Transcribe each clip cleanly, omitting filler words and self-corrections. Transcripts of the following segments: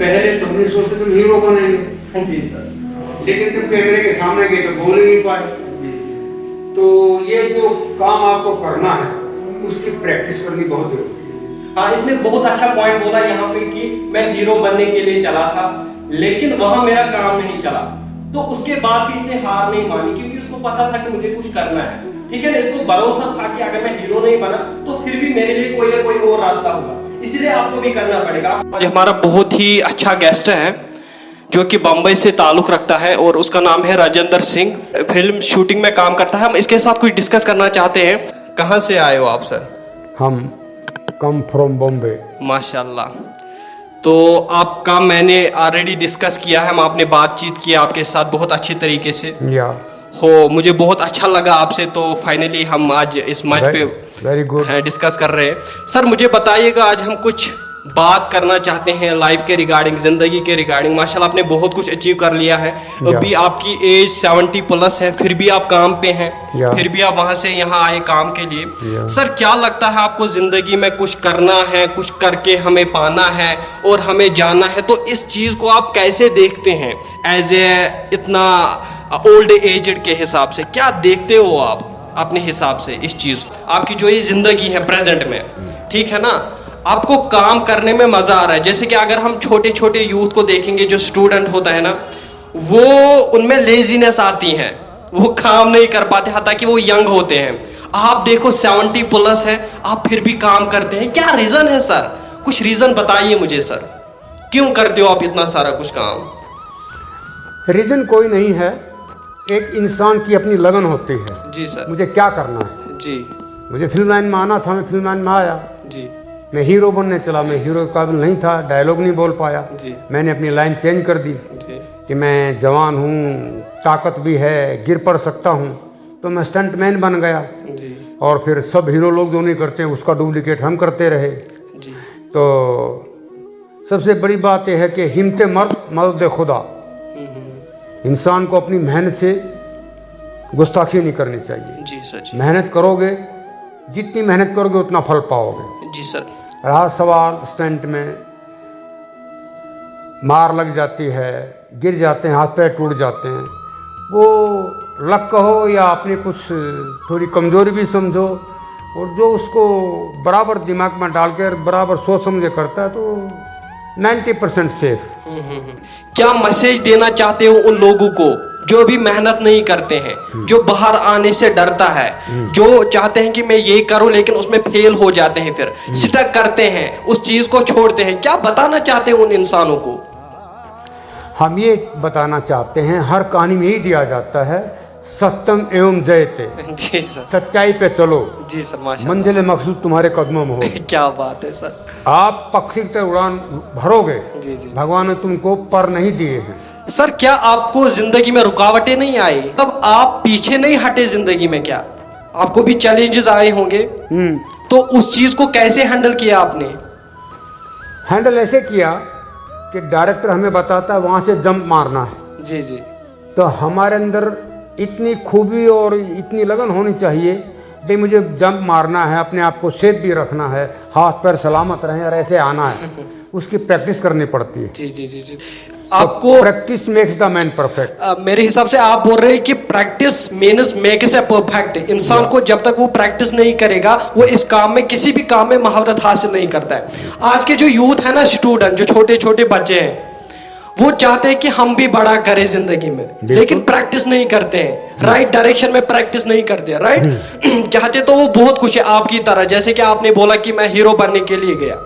पहले तुमने सोचे तुम हीरो बनेंगे जी सर। लेकिन तुम कैमरे के सामने गए तो बोल ही नहीं पाए। जी। तो ये जो काम आपको करना है उसकी प्रैक्टिस करनी बहुत जरूरी है। हाँ, इसने बहुत अच्छा पॉइंट बोला यहाँ पे कि मैं हीरो बनने के लिए चला था, लेकिन वहां मेरा काम नहीं चला। तो उसके बाद भी इसने हार नहीं मानी, क्योंकि उसको पता था कि मुझे कुछ करना है। ठीक है ना, इसको भरोसा था कि अगर मैं हीरो नहीं बना तो फिर भी मेरे लिए कोई ना कोई और रास्ता होगा, इसीलिए आपको भी करना पड़ेगा। आज हमारा बहुत ही अच्छा गेस्ट है जो कि बम्बई से ताल्लुक रखता है और उसका नाम है राजेंद्र सिंह। फिल्म शूटिंग में काम करता है। हम इसके साथ कुछ डिस्कस करना चाहते हैं। कहाँ से आए हो आप सर? हम कम फ्रॉम बॉम्बे। माशाल्लाह। तो आपका मैंने ऑलरेडी डिस्कस किया है, हम आपने बातचीत की आपके साथ बहुत अच्छी तरीके से हो, मुझे बहुत अच्छा लगा आपसे। तो फाइनली हम आज इस मंच पे वेरी गुड डिस्कस कर रहे हैं। सर मुझे बताइएगा, आज हम कुछ बात करना चाहते हैं लाइफ के रिगार्डिंग, जिंदगी के रिगार्डिंग। माशाल्लाह आपने बहुत कुछ अचीव कर लिया है। अभी आपकी एज 70 प्लस है, फिर भी आप काम पे हैं, फिर भी आप वहां से यहाँ आए काम के लिए। सर क्या लगता है आपको, जिंदगी में कुछ करना है, कुछ करके हमें पाना है और हमें जाना है, तो इस चीज को आप कैसे देखते हैं एज ए इतना ओल्ड एजड के हिसाब से? क्या देखते हो आप अपने हिसाब से इस चीज को? आपकी जो ये जिंदगी है प्रेजेंट में, ठीक है ना, आपको काम करने में मजा आ रहा है? जैसे कि अगर हम छोटे छोटे यूथ को देखेंगे, जो स्टूडेंट होता है ना, वो उनमें लेजीनेस आती है, वो काम नहीं कर पाते, हालांकि वो यंग होते हैं। आप देखो 70 प्लस है, आप फिर भी काम करते हैं। क्या रीजन है सर? कुछ रीजन बताइए मुझे सर, क्यों करते हो आप इतना सारा कुछ काम? रीजन कोई नहीं है, एक इंसान की अपनी लगन होती है। जी सर। मुझे क्या करना है जी। मुझे फिल्म लाइन में आना था, मैं फिल्म लाइन में आया। जी। मैं हीरो बनने चला, मैं हीरो के काबिल नहीं था, डायलॉग नहीं बोल पाया। जी। मैंने अपनी लाइन चेंज कर दी जी। कि मैं जवान हूँ, ताकत भी है, गिर पड़ सकता हूँ, तो मैं स्टंटमैन बन गया। जी। और फिर सब हीरो लोग जो नहीं करते उसका डुप्लीकेट हम करते रहे। जी। तो सबसे बड़ी बात यह है कि हिम्मत मर्द मर्द खुदा। इंसान को अपनी मेहनत से गुस्ताखी नहीं करनी चाहिए। जी सर। जी। मेहनत करोगे, जितनी मेहनत करोगे उतना फल पाओगे। जी सर। रहा सवाल स्टंट में, मार लग जाती है, गिर जाते हैं, हाथ पैर टूट जाते हैं, वो लक कहो या अपनी कुछ थोड़ी कमजोरी भी समझो, और जो उसको बराबर दिमाग में डालकर बराबर सोच समझे करता है तो 90% सेफ। क्या मैसेज देना चाहते हो उन लोगों को जो भी मेहनत नहीं करते हैं, जो बाहर आने से डरता है, जो चाहते हैं कि मैं ये करूं लेकिन उसमें फेल हो जाते हैं, फिर स्टक करते हैं, उस चीज को छोड़ते हैं, क्या बताना चाहते हैं उन इंसानों को? हम ये बताना चाहते हैं, हर कहानी में ही दिया जाता है, सत्यम एवं जयते। जी सर। सच्चाई पे चलो। जी सर। माशाल्लाह। मंजिल मकसूद तुम्हारे कदमों में हो। क्या बात है सर। आप पक्षी की तरह उड़ान भरोगे। जी जी। भगवान ने तुमको पर नहीं दिए हैं। सर क्या आपको जिंदगी में रुकावटें नहीं आई, तब आप पीछे नहीं हटे जिंदगी में? क्या आपको भी चैलेंजेस आए होंगे? तो उस चीज को कैसे हैंडल किया आपने? हैंडल ऐसे किया कि डायरेक्टर हमें बताता है वहां से जंप मारना है। जी जी। तो हमारे अंदर इतनी खूबी और इतनी लगन होनी चाहिए भाई, मुझे जंप मारना है, अपने आप को सेफ भी रखना है, हाथ पैर सलामत रहें और ऐसे आना है। उसकी प्रैक्टिस करनी पड़ती है। जी जी जी जी। आपको practice makes the man perfect. मेरे हिसाब से आप बोल रहे हैं कि practice means makes a perfect. इंसान को जब तक वो प्रैक्टिस नहीं करेगा, वो इस काम में, किसी भी काम में महारत हासिल नहीं करता है। आज के जो यूथ है ना, स्टूडेंट, जो छोटे छोटे बच्चे हैं, वो चाहते हैं कि हम भी बड़ा करें जिंदगी में, लेकिन प्रैक्टिस नहीं करते हैं, राइट डायरेक्शन में प्रैक्टिस नहीं करते हैं, राइट। चाहते तो वो बहुत कुछ है आपकी तरह, जैसे कि आपने बोला कि मैं हीरो बनने के लिए गया,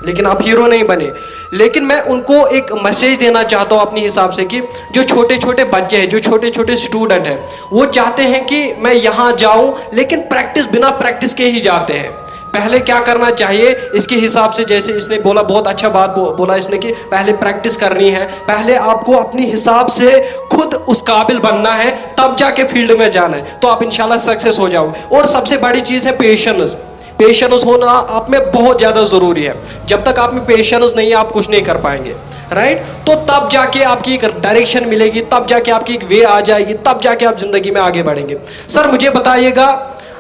लेकिन आप हीरो नहीं बने। लेकिन मैं उनको एक मैसेज देना चाहता हूँ अपने हिसाब से कि जो छोटे छोटे बच्चे हैं, जो छोटे छोटे स्टूडेंट हैं, वो चाहते हैं कि मैं यहाँ जाऊँ, लेकिन प्रैक्टिस, बिना प्रैक्टिस के ही जाते हैं। पहले क्या करना चाहिए इसके हिसाब से, जैसे इसने बोला, बहुत अच्छा बात बोला इसने कि पहले प्रैक्टिस करनी है, पहले आपको अपने हिसाब से खुद उस काबिल बनना है, तब जाके फील्ड में जाना है, तो आप इंशाल्लाह सक्सेस हो जाओगे। और सबसे बड़ी चीज़ है पेशेंस। पेशेंस होना आप में बहुत ज़्यादा ज़रूरी है। जब तक आप में पेशेंस नहीं है, आप कुछ नहीं कर पाएंगे, राइट। तो तब जाके आपकी एक डायरेक्शन मिलेगी, तब जाके आपकी एक वे आ जाएगी, तब जाके आप जिंदगी में आगे बढ़ेंगे। सर मुझे बताइएगा,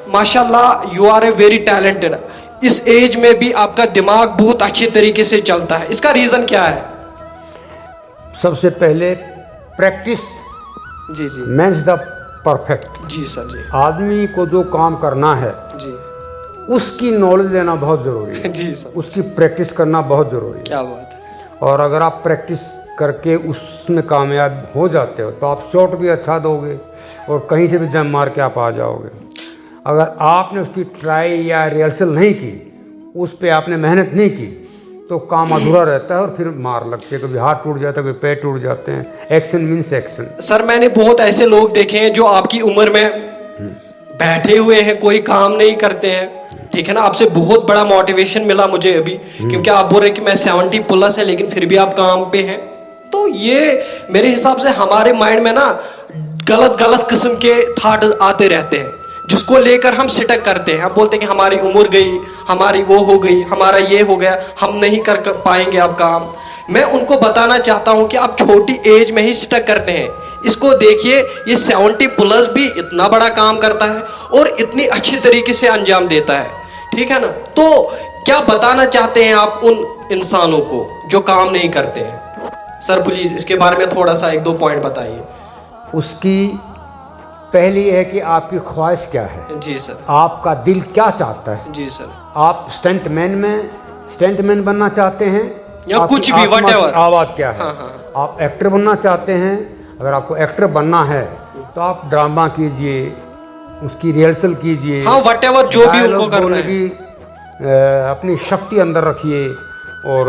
माशाल्लाह you are a very talented. इस एज में भी आपका दिमाग बहुत अच्छे तरीके से चलता है, इसका रीज़न क्या है? सबसे पहले प्रैक्टिस जी जी मेक्स द परफेक्ट। जी सर जी आदमी को जो काम करना है जी उसकी नॉलेज लेना बहुत ज़रूरी है, जी सर, उसकी प्रैक्टिस करना बहुत ज़रूरी है। क्या बात है। और अगर आप प्रैक्टिस करके उसमें कामयाब हो जाते हो तो आप शॉट भी अच्छा दोगे और कहीं से भी जंप मार के आप आ जाओगे। अगर आपने उसकी ट्राई या रिहर्सल नहीं की, उस पर आपने मेहनत नहीं की, तो काम अधूरा रहता है और फिर मार लगती है। कभी हाथ टूट जाता है, कभी पैर टूट जाते हैं। Action means action. सर मैंने बहुत ऐसे लोग देखे हैं जो आपकी उम्र में बैठे हुए हैं, कोई काम नहीं करते हैं, ठीक है ना। आपसे बहुत बड़ा मोटिवेशन मिला मुझे अभी, क्योंकि आप बोल रहे हैं कि मैं 70 प्लस है लेकिन फिर भी आप काम पे हैं। तो ये मेरे हिसाब से हमारे माइंड में ना गलत गलत किस्म के थॉट आते रहते हैं, जिसको लेकर हम सिटक करते हैं। हम बोलते हैं कि हमारी उम्र गई, हमारी वो हो गई, हमारा ये हो गया, हम नहीं कर पाएंगे अब काम। मैं उनको बताना चाहता हूं कि आप छोटी एज में ही स्टक करते हैं। इसको देखिए, ये 70 प्लस भी इतना बड़ा काम करता है और इतनी अच्छी तरीके से अंजाम देता है, ठीक है ना। तो क्या बताना चाहते हैं आप उन इंसानों को जो काम नहीं करते हैं? सर प्लीज इसके बारे में थोड़ा सा 1-2 पॉइंट बताइए। उसकी पहली है कि आपकी ख्वाहिश क्या है, जी सर। आपका दिल क्या चाहता है। जी सर। आप स्टंटमैन बनना चाहते हैं या आपकी कुछ भी, आत्मा की whatever। आवाज़ क्या है। हाँ, हाँ। आप एक्टर बनना चाहते हैं, अगर आपको एक्टर बनना है तो आप ड्रामा कीजिए, उसकी रिहर्सल कीजिए। हाँ, whatever जो भी उनको डायलॉग करना बोलने है। की अपनी शक्ति अंदर रखिए और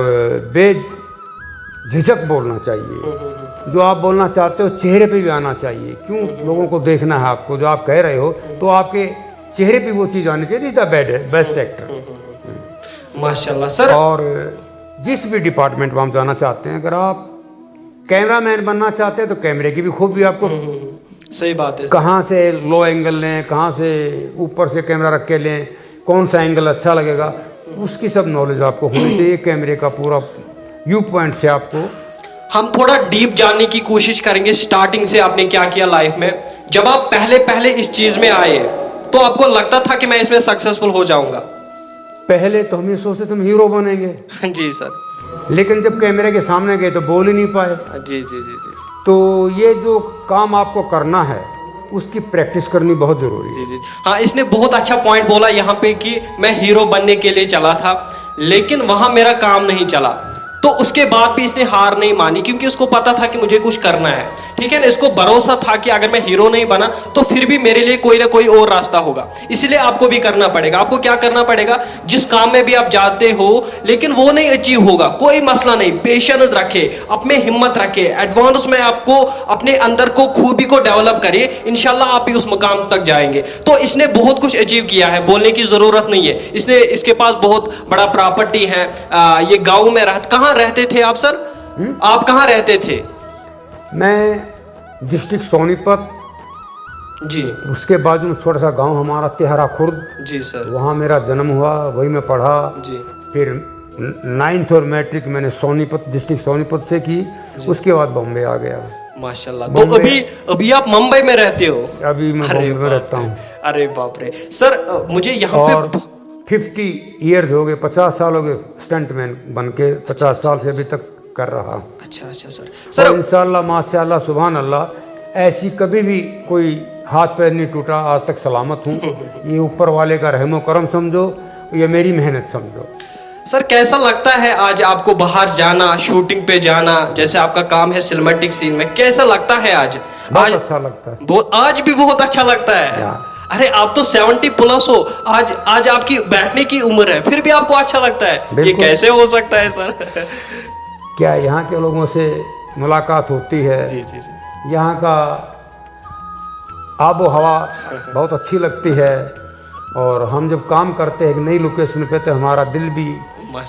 बेझिझक बोलना चाहिए। जो आप बोलना चाहते हो चेहरे पे भी आना चाहिए। क्यों लोगों को देखना है आपको, जो आप कह रहे हो तो आपके चेहरे पे वो चीज़ आनी चाहिए। The best actor. माशाल्लाह सर। और जिस भी डिपार्टमेंट में हम जाना चाहते हैं, अगर आप कैमरामैन बनना चाहते हैं तो कैमरे की भी खूबी आपको सही बात है। कहाँ से लो एंगल लें, कहाँ से ऊपर से कैमरा रख के लें, कौन सा एंगल अच्छा लगेगा, उसकी सब नॉलेज आपको होनी चाहिए। कैमरे का पूरा व्यू पॉइंट से आपको हम थोड़ा डीप जानने की कोशिश करेंगे। स्टार्टिंग से आपने क्या किया लाइफ में, जब आप पहले इस चीज में आए तो आपको लगता था कि मैं इसमें सक्सेसफुल हो जाऊंगा? पहले तो हम ये सोचते तुम हीरो बनेंगे, जी सर। लेकिन जब कैमरे के सामने गए तो बोल ही नहीं पाए। जी जी जी जी तो ये जो काम आपको करना है उसकी प्रैक्टिस करनी बहुत ज़रूरी है। जी जी। हाँ, इसने बहुत अच्छा पॉइंट बोला यहाँ पे कि मैं हीरो बनने के लिए चला था लेकिन वहां मेरा काम नहीं चला। तो उसके बाद भी इसने हार नहीं मानी, क्योंकि उसको पता था कि मुझे कुछ करना है, ठीक है ना। इसको भरोसा था कि अगर मैं हीरो नहीं बना तो फिर भी मेरे लिए कोई ना कोई और रास्ता होगा। इसलिए आपको भी करना पड़ेगा। आपको क्या करना पड़ेगा, जिस काम में भी आप जाते हो लेकिन वो नहीं अचीव होगा, कोई मसला नहीं, पेशेंस रखे, अपने हिम्मत रखे, एडवांस में आपको अपने अंदर को खूबी को डेवलप करिए, इंशाल्लाह आप भी उस मुकाम तक जाएंगे। तो इसने बहुत कुछ अचीव किया है, बोलने की जरूरत नहीं है। इसके पास बहुत बड़ा प्रॉपर्टी है। ये गाँव में कहाँ रहते थे आप सर? आप कहाँ रहते थे? मैं डिस्ट्रिक्ट सोनीपत, जी। उसके बाद में छोटा सा गांव हमारा तिहारा खुर्द, जी सर। वहाँ मेरा जन्म हुआ, वही मैं पढ़ा। जी। फिर 9th और मैट्रिक मैंने सोनीपत डिस्ट्रिक्ट सोनीपत से की। उसके बाद बॉम्बे आ गया। माशाल्लाह। तो अभी आप मुंबई में रहते हो? अभी मैं बॉम्बे में रहता हूँ। अरे बाप रे सर, मुझे यहाँ पे 50 ईयर्स हो गए, 50 साल हो गए स्टंटमैन बन के, 50 साल से अभी तक कर रहा। अच्छा सर। सर इंशाल्लाह माशाल्लाह सुभान अल्लाह, ऐसी कभी भी कोई हाथ पैर नहीं टूटा, आज तक सलामत हूँ। ये ऊपर वाले का रहमो करम समझो, ये मेरी मेहनत समझो। सर कैसा लगता है आज आपको बाहर जाना, शूटिंग पे जाना, जैसे आपका काम है सिनेमैटिक सीन में, कैसा लगता है आज? बहुत अच्छा लगता है। आज भी बहुत अच्छा लगता है। अरे आप तो 70 प्लस हो, आज आपकी बैठने की उम्र है फिर भी आपको अच्छा लगता है, ये कैसे हो सकता है सर? क्या यहाँ के लोगों से मुलाकात होती है, जी जी जी। यहाँ का आबो हवा बहुत अच्छी लगती है। और हम जब काम करते हैं नई लोकेशन पे तो हमारा दिल भी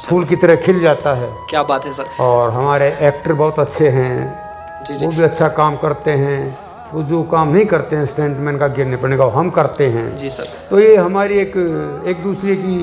फूल की तरह खिल जाता है। क्या बात है सर। और हमारे एक्टर बहुत अच्छे हैं, जी वो भी अच्छा काम करते हैं। वो जो काम नहीं करते हैं स्टंटमैन का गिरने पड़ने का, वो हम करते हैं। जी सर। तो ये हमारी एक दूसरे की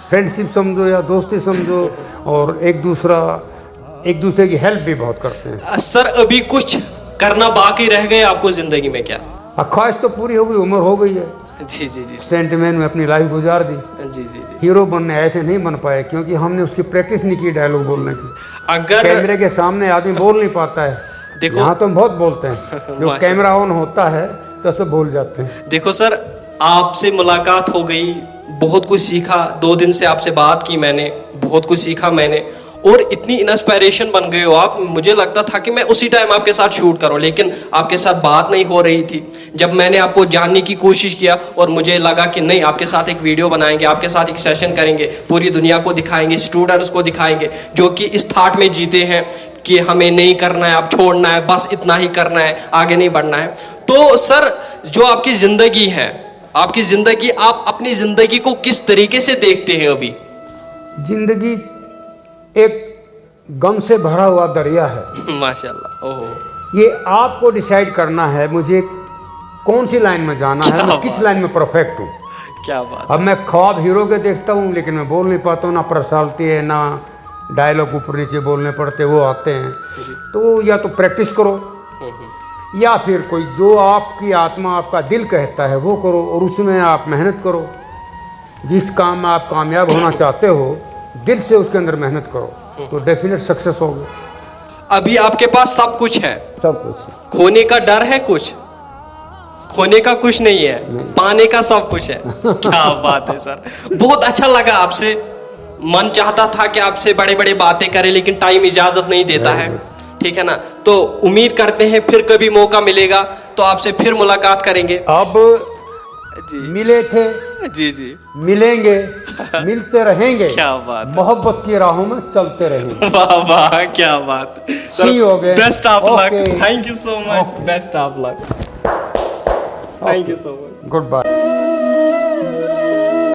फ्रेंडशिप समझो या दोस्ती समझो, और एक दूसरे की हेल्प भी बहुत करते हैं। सर अभी कुछ करना बाकी रह गए आपको जिंदगी में क्या? ख्वाहिश तो पूरी हो गई, उम्र हो गई है। जी जी जी। स्टंटमैन में अपनी लाइफ गुजार दी। जी जी जी। हीरो बनने आए थे, नहीं बन पाए क्योंकि हमने उसकी प्रैक्टिस नहीं की डायलॉग बोलने की। अगर कैमरे के सामने आदमी बोल नहीं पाता है। देखो यहाँ तो हम बहुत बोलते हैं, जो माशाल्लाह। कैमरा ऑन होता है तो सब भूल जाते हैं। देखो सर, आपसे मुलाकात हो गई, बहुत कुछ सीखा, 2 दिन से आपसे बात की मैंने, बहुत कुछ सीखा मैंने, और इतनी इंस्पिरेशन बन गए हो आप। मुझे लगता था कि मैं उसी टाइम आपके साथ शूट करूं, लेकिन आपके साथ बात नहीं हो रही थी। जब मैंने आपको जानने की कोशिश किया और मुझे लगा कि नहीं, आपके साथ एक वीडियो बनाएंगे, आपके साथ एक सेशन करेंगे, पूरी दुनिया को दिखाएंगे, स्टूडेंट्स को दिखाएंगे जो कि इस थाट में जीते हैं कि हमें नहीं करना है, अब छोड़ना है, बस इतना ही करना है, आगे नहीं बढ़ना है। तो सर, जो आपकी ज़िंदगी है, आपकी ज़िंदगी, आप अपनी ज़िंदगी को किस तरीके से देखते हैं अभी? जिंदगी एक गम से भरा हुआ दरिया है। माशाल्लाह। ओहो। ये आपको डिसाइड करना है मुझे कौन सी लाइन में जाना है, मैं किस लाइन में परफेक्ट हूँ। क्या बात। अब मैं ख्वाब हीरो के देखता हूँ, लेकिन मैं बोल नहीं पाता हूँ, ना पर्सनालिटी है, ना डायलॉग ऊपर नीचे बोलने पड़ते, वो आते हैं। तो या तो प्रैक्टिस करो, या फिर कोई जो आपकी आत्मा, आपका दिल कहता है वो करो, और उसमें आप मेहनत करो। जिस काम में आप कामयाब होना चाहते हो, दिल से उसके अंदर मेहनत करो तो डेफिनेट सक्सेस होगे। अभी आपके पास सब कुछ है, सब कुछ। खोने का डर है कुछ? खोने का कुछ नहीं है, पाने का सब कुछ है। क्या बात है सर, बहुत अच्छा लगा आपसे। मन चाहता था कि आपसे बड़े बड़े बातें करें, लेकिन टाइम इजाजत नहीं देता है, ठीक है ना। तो उम्मीद करते हैं फिर कभी मौका मिलेगा तो आपसे फिर मुलाकात करेंगे। अब जी मिले थे, जी जी, मिलेंगे, मिलते रहेंगे, क्या बात है। मोहब्बत की राहों में चलते रहेंगे। वाह वाह, क्या बात। See you again. Best of luck, Okay. Thank you so much, best of luck, thank you so much. Good bye.